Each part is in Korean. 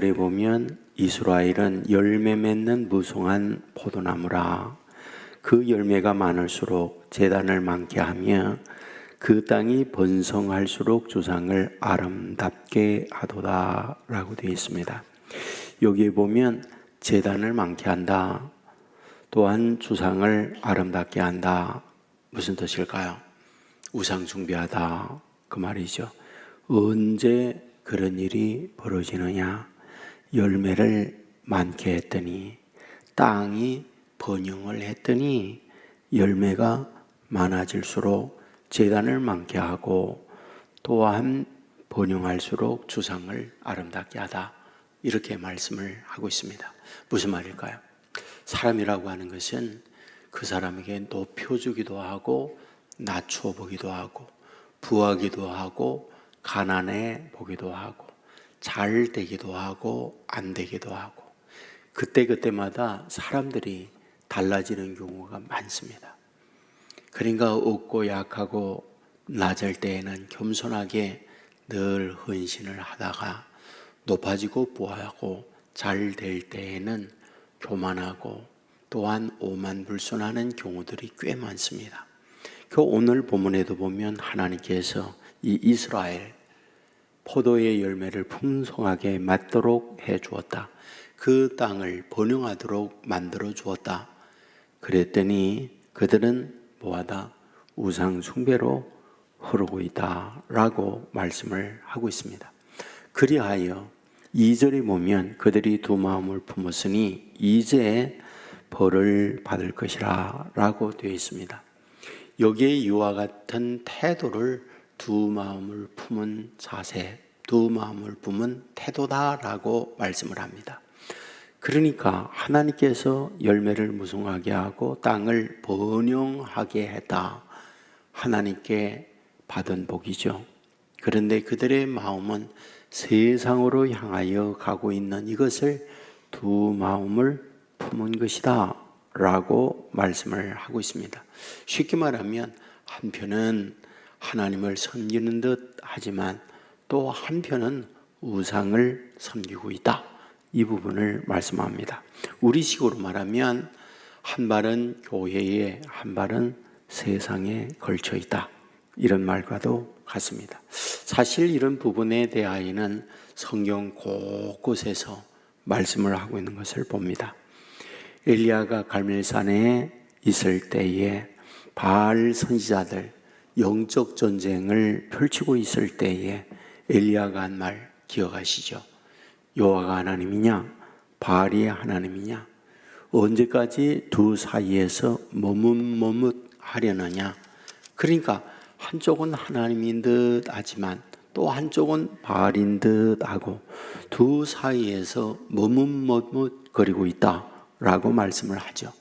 에 보면 이스라엘은 열매 맺는 무성한 포도나무라. 그 열매가 많을수록 제단을 많게 하며 그 땅이 번성할수록 주상을 아름답게 하도다 라고 되어 있습니다. 여기에 보면 제단을 많게 한다, 또한 주상을 아름답게 한다. 무슨 뜻일까요? 우상 숭배하다 그 말이죠. 언제 그런 일이 벌어지느냐? 열매를 많게 했더니, 땅이 번영을 했더니 열매가 많아질수록 제단을 많게 하고 또한 번영할수록 주상을 아름답게 하다, 이렇게 말씀을 하고 있습니다. 무슨 말일까요? 사람이라고 하는 것은 그 사람에게 높여주기도 하고 낮춰 보기도 하고 부하기도 하고 가난해 보기도 하고 잘 되기도 하고 안 되기도 하고, 그때마다 사람들이 달라지는 경우가 많습니다. 그러니까 없고 약하고 낮을 때에는 겸손하게 늘 헌신을 하다가 높아지고 부하고 잘 될 때에는 교만하고 또한 오만불손하는 경우들이 꽤 많습니다. 그 오늘 본문에도 보면 하나님께서 이 이스라엘 포도의 열매를 풍성하게 맺도록 해 주었다. 그 땅을 번영하도록 만들어 주었다. 그랬더니 그들은 뭐하다? 우상 숭배로 흐르고 있다 라고 말씀을 하고 있습니다. 그리하여 2절에 보면 그들이 두 마음을 품었으니 이제 벌을 받을 것이라 라고 되어 있습니다. 여기에 이와 같은 태도를 두 마음을 품은 자세, 두 마음을 품은 태도다라고 말씀을 합니다. 그러니까 하나님께서 열매를 무성하게 하고 땅을 번영하게 했다. 하나님께 받은 복이죠. 그런데 그들의 마음은 세상으로 향하여 가고 있는 이것을 두 마음을 품은 것이다 라고 말씀을 하고 있습니다. 쉽게 말하면 한편은 하나님을 섬기는 듯 하지만 또 한편은 우상을 섬기고 있다, 이 부분을 말씀합니다. 우리식으로 말하면 한 발은 교회에 한 발은 세상에 걸쳐 있다, 이런 말과도 같습니다. 사실 이런 부분에 대하여는 성경 곳곳에서 말씀을 하고 있는 것을 봅니다. 엘리야가 갈멜산에 있을 때에 바알 선지자들 영적 전쟁을 펼치고 있을 때에 엘리야가 한 말 기억하시죠? 여호와가 하나님이냐 바알이 하나님이냐, 언제까지 두 사이에서 머뭇머뭇하려느냐. 그러니까 한쪽은 하나님인 듯 하지만 또 한쪽은 바알인 듯 하고 두 사이에서 머뭇머뭇거리고 있다라고 말씀을 하죠.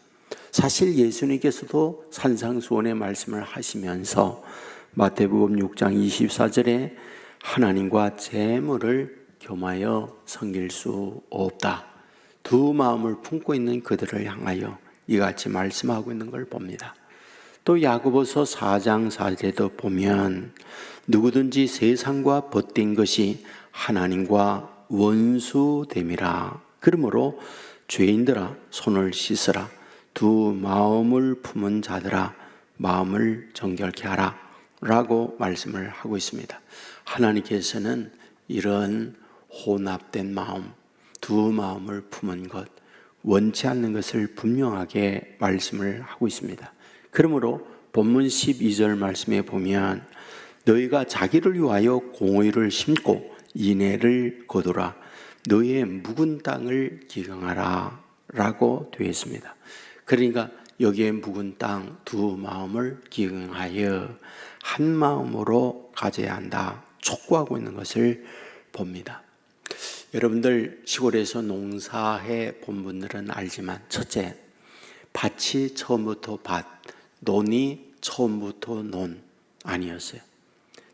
사실 예수님께서도 산상수훈의 말씀을 하시면서 마태복음 6장 24절에 하나님과 재물을 겸하여 섬길 수 없다, 두 마음을 품고 있는 그들을 향하여 이같이 말씀하고 있는 걸 봅니다. 또 야고보서 4장 4절에도 보면 누구든지 세상과 벗된 것이 하나님과 원수됨이라. 그러므로 죄인들아 손을 씻으라. 두 마음을 품은 자들아 마음을 정결케 하라 라고 말씀을 하고 있습니다. 하나님께서는 이런 혼합된 마음, 두 마음을 품은 것, 원치 않는 것을 분명하게 말씀을 하고 있습니다. 그러므로 본문 12절 말씀에 보면 너희가 자기를 위하여 공의를 심고 인애를 거두라. 너희의 묵은 땅을 기경하라 라고 되어 있습니다. 그러니까 여기에 묵은 땅 두 마음을 기경하여 한 마음으로 가져야 한다, 촉구하고 있는 것을 봅니다. 여러분들 시골에서 농사해 본 분들은 알지만 첫째, 밭이 처음부터 밭, 논이 처음부터 논 아니었어요.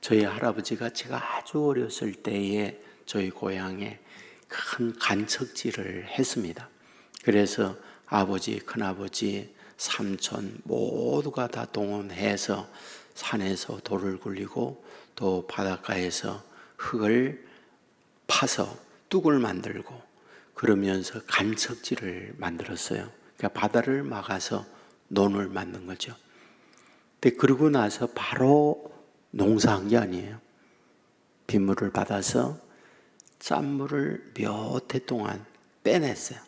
저희 할아버지가 제가 아주 어렸을 때에 저희 고향에 큰 간척지를 했습니다. 그래서 아버지, 큰아버지, 삼촌 모두가 다 동원해서 산에서 돌을 굴리고 또 바닷가에서 흙을 파서 뚝을 만들고 그러면서 간척지를 만들었어요. 그러니까 바다를 막아서 논을 만든 거죠. 근데 그러고 나서 바로 농사한 게 아니에요. 빗물을 받아서 짠물을 몇 해 동안 빼냈어요.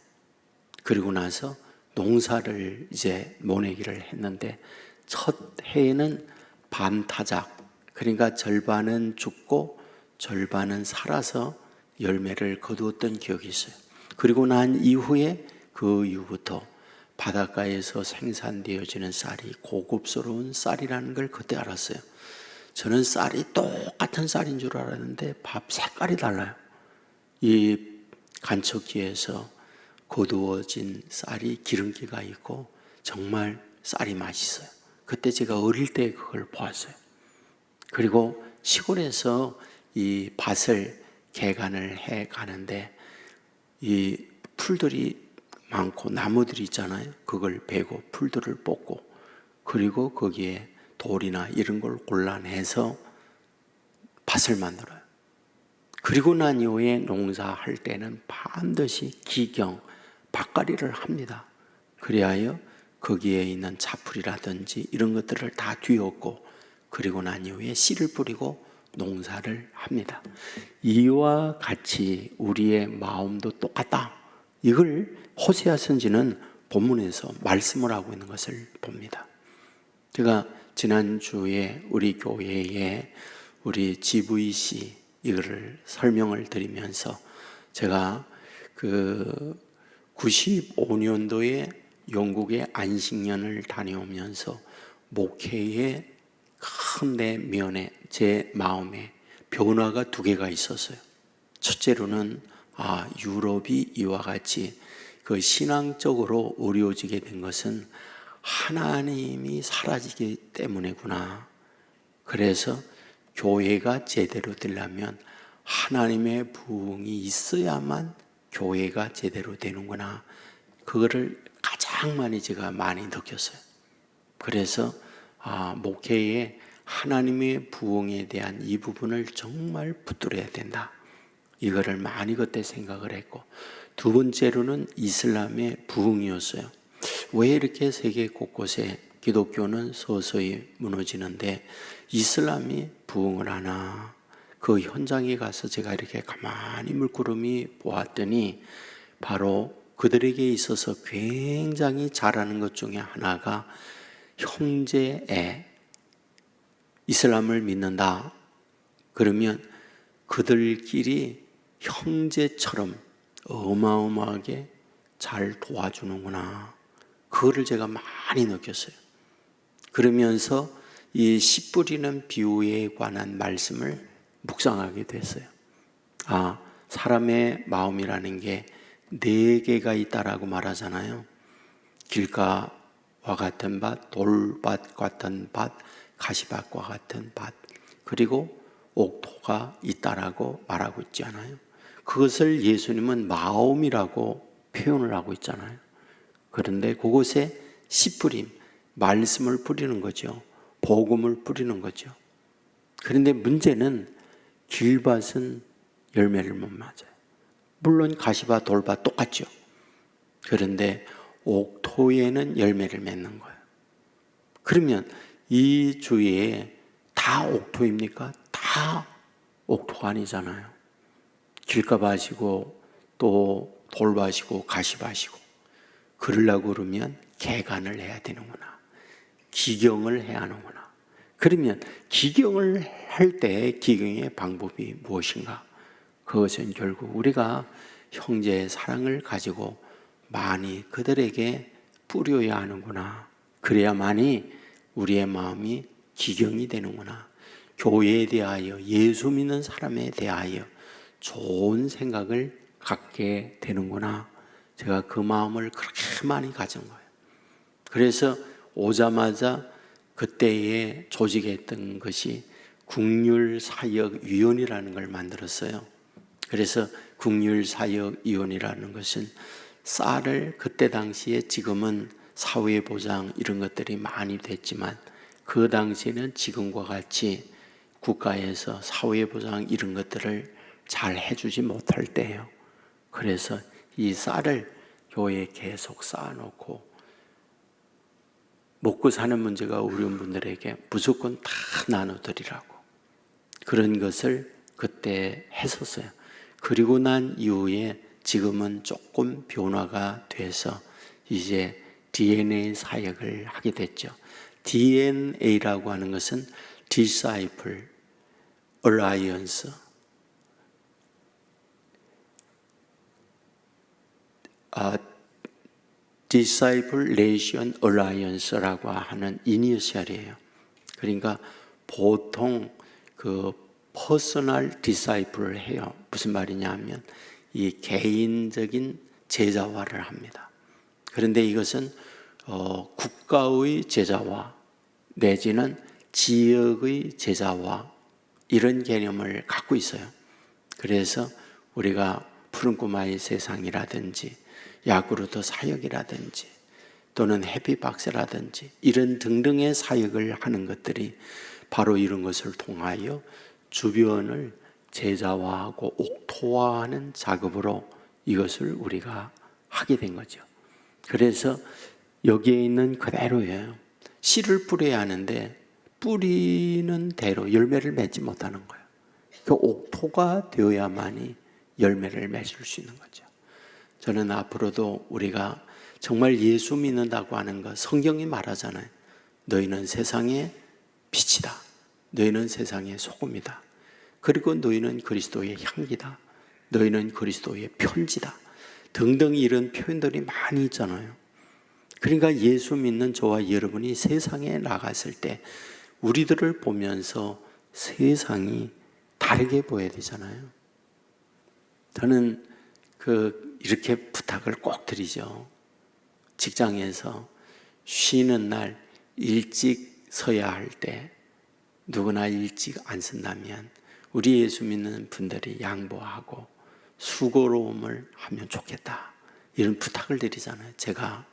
그리고 나서 농사를 이제 모내기를 했는데 첫 해에는 반타작, 그러니까 절반은 죽고 절반은 살아서 열매를 거두었던 기억이 있어요. 그리고 난 이후에 그 이후부터 바닷가에서 생산되어지는 쌀이 고급스러운 쌀이라는 걸 그때 알았어요. 저는 쌀이 똑같은 쌀인 줄 알았는데 밥 색깔이 달라요. 이 간척지에서 거두어진 쌀이 기름기가 있고 정말 쌀이 맛있어요. 그때 제가 어릴 때 그걸 보았어요. 그리고 시골에서 이 밭을 개간을 해 가는데 이 풀들이 많고 나무들이 있잖아요. 그걸 베고 풀들을 뽑고 그리고 거기에 돌이나 이런 걸 골라내서 밭을 만들어요. 그리고 난 이후에 농사할 때는 반드시 기경, 밭갈이를 합니다. 그리하여 거기에 있는 자풀이라든지 이런 것들을 다 뒤엎고 그리고 난 이후에 씨를 뿌리고 농사를 합니다. 이와 같이 우리의 마음도 똑같다. 이걸 호세아 선지는 본문에서 말씀을 하고 있는 것을 봅니다. 제가 지난주에 우리 교회에 우리 GVC 이거를 설명을 드리면서 제가 그 95년도에 영국의 안식년을 다녀오면서 목회의 큰 내면에 제 마음에 변화가 두 개가 있었어요. 첫째로는 유럽이 이와 같이 그 신앙적으로 어려워지게 된 것은 하나님이 사라지기 때문이구나. 그래서 교회가 제대로 되려면 하나님의 부흥이 있어야만 교회가 제대로 되는구나. 그거를 가장 제가 많이 느꼈어요. 그래서 목회에 하나님의 부흥에 대한 이 부분을 정말 붙들어야 된다. 이거를 많이 그때 생각을 했고, 두 번째로는 이슬람의 부흥이었어요. 왜 이렇게 세계 곳곳에 기독교는 서서히 무너지는데 이슬람이 부흥을 하나? 그 현장에 가서 제가 이렇게 가만히 물끄러미 보았더니 바로 그들에게 있어서 굉장히 잘하는 것 중에 하나가 형제애, 이슬람을 믿는다. 그러면 그들끼리 형제처럼 어마어마하게 잘 도와주는구나. 그거를 제가 많이 느꼈어요. 그러면서 이 씨 뿌리는 비유에 관한 말씀을 묵상하게 됐어요. 사람의 마음이라는 게 네 개가 있다라고 말하잖아요. 길가와 같은 밭, 돌밭 같은 밭, 가시밭과 같은 밭, 그리고 옥토가 있다라고 말하고 있지 않아요? 그것을 예수님은 마음이라고 표현을 하고 있잖아요. 그런데 그곳에 씨 뿌림, 말씀을 뿌리는 거죠. 복음을 뿌리는 거죠. 그런데 문제는 길밭은 열매를 못 맞아요. 물론 가시밭, 돌밭 똑같죠. 그런데 옥토에는 열매를 맺는 거예요. 그러면 이 주위에 다 옥토입니까? 다 옥토가 아니잖아요. 길가밭이고 또 돌밭이고 가시밭이고. 그러려고 그러면 개간을 해야 되는구나. 기경을 해야 하는구나. 그러면 기경을 할 때 기경의 방법이 무엇인가? 그것은 결국 우리가 형제의 사랑을 가지고 많이 그들에게 뿌려야 하는구나. 그래야만이 우리의 마음이 기경이 되는구나. 교회에 대하여, 예수 믿는 사람에 대하여 좋은 생각을 갖게 되는구나. 제가 그 마음을 그렇게 많이 가진 거예요. 그래서 오자마자 그때에 조직했던 것이 국률사역위원회라는 걸 만들었어요. 그래서 국률사역위원회라는 것은 쌀을 그때 당시에, 지금은 사회보장 이런 것들이 많이 됐지만 그 당시에는 지금과 같이 국가에서 사회보장 이런 것들을 잘 해주지 못할 때예요. 그래서 이 쌀을 교회에 계속 쌓아놓고 먹고 사는 문제가 어려운 분들에게 무조건 다 나눠드리라고 그런 것을 그때 했었어요. 그리고 난 이후에 지금은 조금 변화가 돼서 이제 DNA 사역을 하게 됐죠. DNA라고 하는 것은 Disciple Alliance, Disciple Nation Alliance라고 하는 이니셜이에요. 그러니까 보통 그 퍼스널 디사이플을 해요. 무슨 말이냐 하면 이 개인적인 제자화를 합니다. 그런데 이것은 국가의 제자화 내지는 지역의 제자화 이런 개념을 갖고 있어요. 그래서 우리가 푸른 꼬마의 세상이라든지 야구르트 사역이라든지 또는 해피박스라든지 이런 등등의 사역을 하는 것들이 바로 이런 것을 통하여 주변을 제자화하고 옥토화하는 작업으로 이것을 우리가 하게 된 거죠. 그래서 여기에 있는 그대로예요. 씨를 뿌려야 하는데 뿌리는 대로 열매를 맺지 못하는 거예요. 그 옥토가 되어야만이 열매를 맺을 수 있는 거죠. 저는 앞으로도 우리가 정말 예수 믿는다고 하는 것, 성경이 말하잖아요. 너희는 세상의 빛이다. 너희는 세상의 소금이다. 그리고 너희는 그리스도의 향기다. 너희는 그리스도의 편지다. 등등 이런 표현들이 많이 있잖아요. 그러니까 예수 믿는 저와 여러분이 세상에 나갔을 때 우리들을 보면서 세상이 다르게 보여야 되잖아요. 저는 이렇게 부탁을 꼭 드리죠. 직장에서 쉬는 날 일찍 서야 할 때 누구나 일찍 안 쓴다면 우리 예수 믿는 분들이 양보하고 수고로움을 하면 좋겠다. 이런 부탁을 드리잖아요. 제가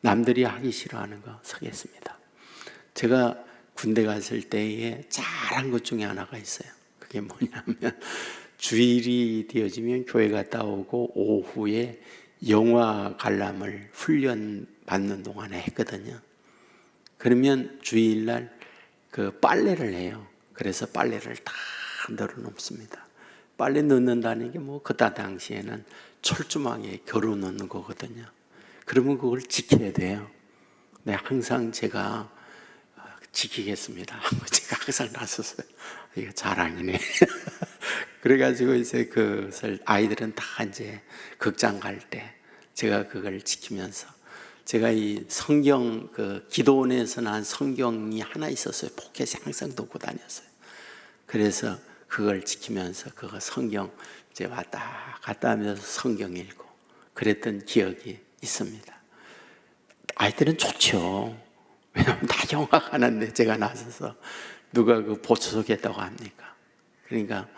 남들이 하기 싫어하는 거 서겠습니다. 제가 군대 갔을 때에 잘한 것 중에 하나가 있어요. 그게 뭐냐면 주일이 되어지면 교회 갔다 오고 오후에 영화 관람을 훈련 받는 동안에 했거든요. 그러면 주일날 그 빨래를 해요. 그래서 빨래를 다 널어놓습니다. 빨래 넣는다는 게 뭐 그때 당시에는 철조망에 겨루 넣는 거거든요. 그러면 그걸 지켜야 돼요. 네, 항상 제가 지키겠습니다. 제가 항상 나섰어요. 이거 자랑이네. 그래가지고 이제 그것을 아이들은 다 이제 극장 갈 때 제가 그걸 지키면서 제가 이 성경 기도원에서 난 성경이 하나 있었어요. 포켓에 항상 놓고 다녔어요. 그래서 그걸 지키면서 그거 성경 이제 왔다 갔다 하면서 성경 읽고 그랬던 기억이 있습니다. 아이들은 좋죠. 왜냐하면 다 영화 가는데 제가 나서서 누가 그 보초석했다고 합니까? 그러니까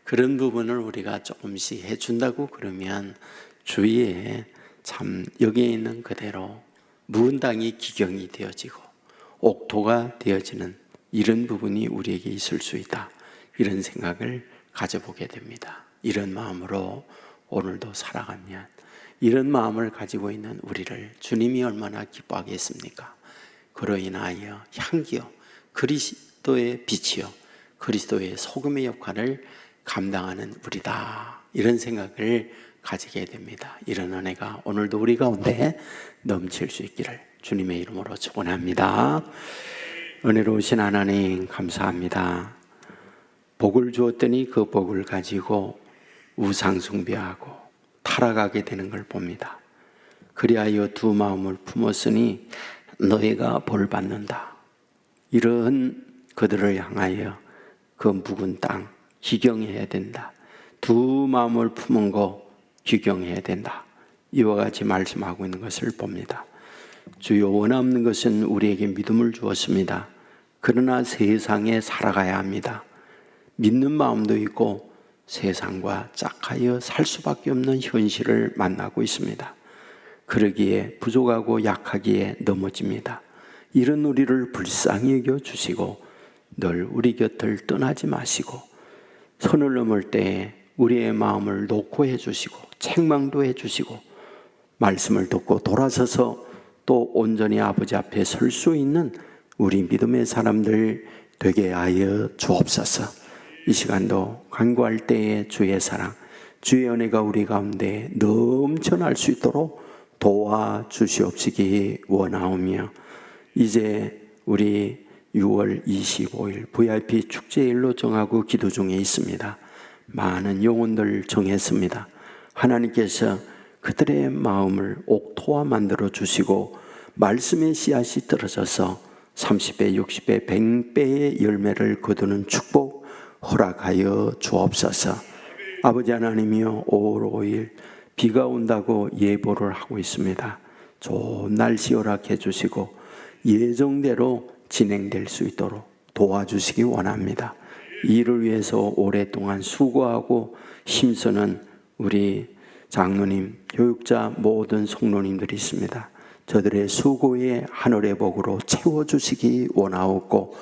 그런 부분을 우리가 조금씩 해준다고 그러면 주위에 참 여기에 있는 그대로 묵은 땅이 기경이 되어지고 옥토가 되어지는 이런 부분이 우리에게 있을 수 있다. 이런 생각을 가져보게 됩니다. 이런 마음으로 오늘도 살아가면 이런 마음을 가지고 있는 우리를 주님이 얼마나 기뻐하겠습니까? 그로 인하여 향기요 그리스도의 빛이요 그리스도의 소금의 역할을 감당하는 우리다. 이런 생각을 가지게 됩니다. 이런 은혜가 오늘도 우리 가운데 넘칠 수 있기를 주님의 이름으로 축원합니다. 은혜로우신 하나님 감사합니다. 복을 주었더니 그 복을 가지고 우상 숭배하고 타락하게 되는 걸 봅니다. 그리하여 두 마음을 품었으니 너희가 벌 받는다. 이런 그들을 향하여 그 묵은 땅 기경해야 된다. 두 마음을 품은 거 기경해야 된다. 이와 같이 말씀하고 있는 것을 봅니다. 주여 원하는 것은 우리에게 믿음을 주었습니다. 그러나 세상에 살아가야 합니다. 믿는 마음도 있고 세상과 짝하여 살 수밖에 없는 현실을 만나고 있습니다. 그러기에 부족하고 약하기에 넘어집니다. 이런 우리를 불쌍히 여겨주시고 늘 우리 곁을 떠나지 마시고 선을 넘을 때에 우리의 마음을 놓고 해주시고 책망도 해주시고 말씀을 듣고 돌아서서 또 온전히 아버지 앞에 설 수 있는 우리 믿음의 사람들 되게 하여 주옵소서. 이 시간도 간구할 때에 주의 사랑, 주의 은혜가 우리 가운데 넘쳐날 수 있도록 도와주시옵시기 원하오며, 이제 우리 6월 25일 VIP 축제일로 정하고 기도 중에 있습니다. 많은 영혼들 정했습니다. 하나님께서 그들의 마음을 옥토화 만들어 주시고 말씀의 씨앗이 떨어져서 30배, 60배, 100배의 열매를 거두는 축복 허락하여 주옵소서. 아버지 하나님이여, 5월 5일 비가 온다고 예보를 하고 있습니다. 좋은 날씨 허락해 주시고 예정대로 진행될 수 있도록 도와주시기 원합니다. 이를 위해서 오랫동안 수고하고 힘쓰는 우리 장로님, 교육자, 모든 성도님들이 있습니다. 저들의 수고의 하늘의 복으로 채워주시기 원하옵고,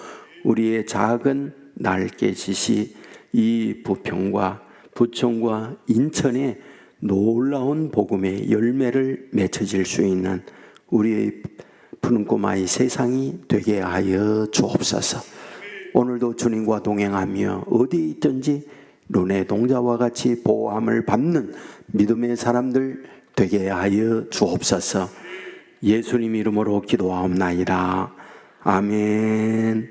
우리의 작은 날개짓이 이 부평과 부천과 인천에 놀라운 복음의 열매를 맺어질 수 있는 우리의 푸른 꼬마의 세상이 되게 하여 주옵소서. 오늘도 주님과 동행하며 어디 있든지 눈의 동자와 같이 보호함을 받는 믿음의 사람들 되게 하여 주옵소서. 예수님 이름으로 기도하옵나이다. 아멘.